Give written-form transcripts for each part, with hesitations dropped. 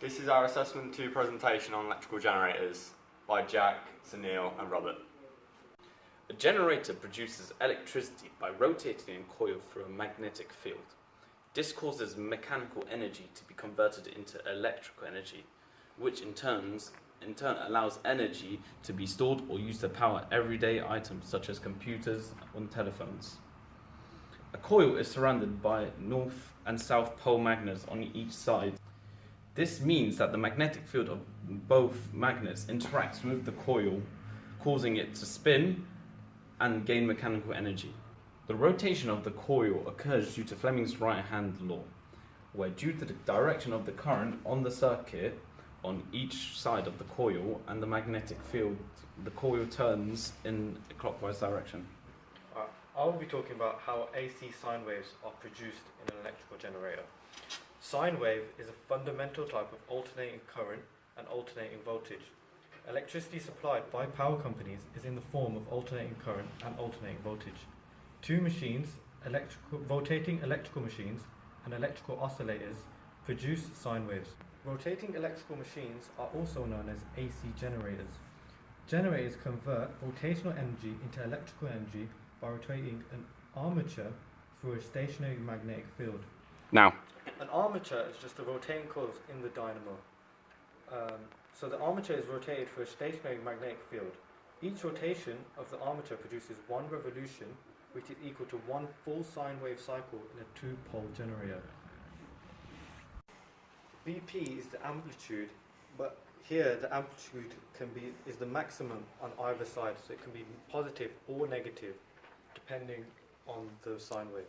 This is our assessment 2 presentation on electrical generators by Jack, Sunil and Robert. A generator produces electricity by rotating a coil through a magnetic field. This causes mechanical energy to be converted into electrical energy, which in turn allows energy to be stored or used to power everyday items such as computers and telephones. A coil is surrounded by north and south pole magnets on each side. This means that the magnetic field of both magnets interacts with the coil, causing it to spin and gain mechanical energy. The rotation of the coil occurs due to Fleming's right-hand law, where due to the direction of the current on the circuit on each side of the coil and the magnetic field, the coil turns in a clockwise direction. I will be talking about how AC sine waves are produced in an electrical generator. Sine wave is a fundamental type of alternating current and alternating voltage. Electricity supplied by power companies is in the form of alternating current and alternating voltage. Two machines, rotating electrical machines and electrical oscillators, produce sine waves. Rotating electrical machines are also known as AC generators. Generators convert rotational energy into electrical energy by rotating an armature through a stationary magnetic field. Now, an armature is just the rotating coils in the dynamo. So the armature is rotated through a stationary magnetic field. Each rotation of the armature produces one revolution, which is equal to one full sine wave cycle in a two-pole generator. Vp is the amplitude, but here the amplitude is the maximum on either side, so it can be positive or negative depending on the sine wave.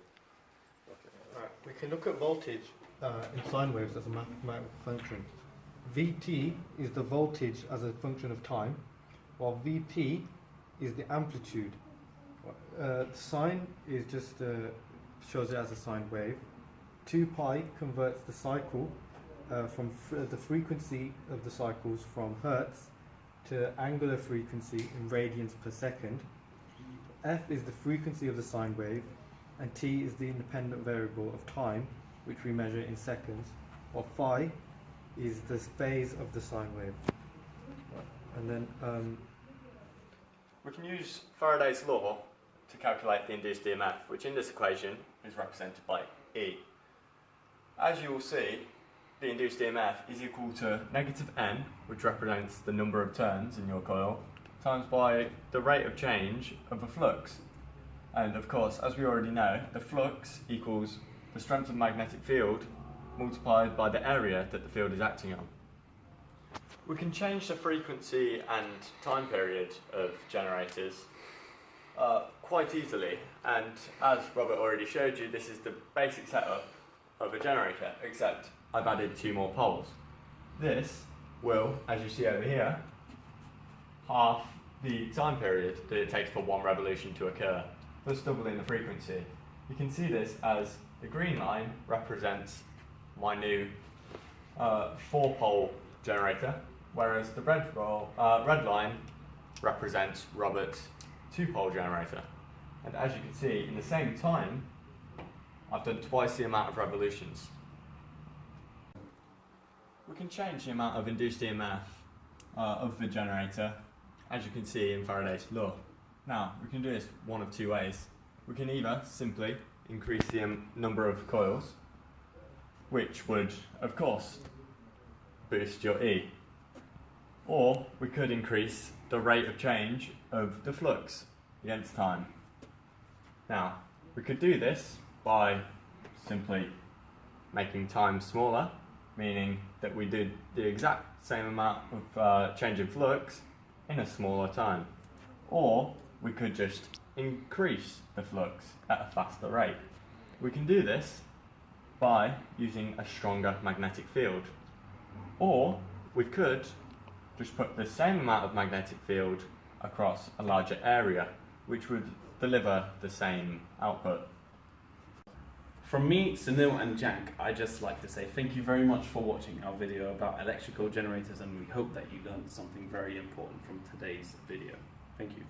Right, we can look at voltage in sine waves as a mathematical function. Vt is the voltage as a function of time, while Vp is the amplitude. Sine is just shows it as a sine wave. 2 pi converts the cycle from the frequency of the cycles from hertz to angular frequency in radians per second. F is the frequency of the sine wave, and t is the independent variable of time, which we measure in seconds, while phi is the phase of the sine wave. And then We can use Faraday's law to calculate the induced EMF, which in this equation is represented by E. As you will see, the induced EMF is equal to negative n, which represents the number of turns in your coil, times by the rate of change of the flux. And of course, as we already know, the flux equals the strength of the magnetic field multiplied by the area that the field is acting on. We can change the frequency and time period of generators quite easily, and as Robert already showed you, this is the basic setup of a generator, except I've added 2 more poles. This will, as you see over here, half the time period that it takes for one revolution to occur, thus doubling the frequency. You can see this as the green line represents my new 4-pole generator, whereas the red line represents Robert's 2-pole generator. And as you can see, in the same time, I've done twice the amount of revolutions. We can change the amount of induced EMF of the generator, as you can see in Faraday's law. Now, we can do this one of 2 ways. We can either simply increase the number of coils, which would, of course, boost your E. Or we could increase the rate of change of the flux against time. Now, we could do this by simply making time smaller, meaning that we did the exact same amount of change in flux in a smaller time. Or we could just increase the flux at a faster rate. We can do this by using a stronger magnetic field. Or we could just put the same amount of magnetic field across a larger area, which would deliver the same output. from me, Sunil and Jack, I'd just like to say thank you very much for watching our video about electrical generators, and we hope that you learned something very important from today's video. Thank you.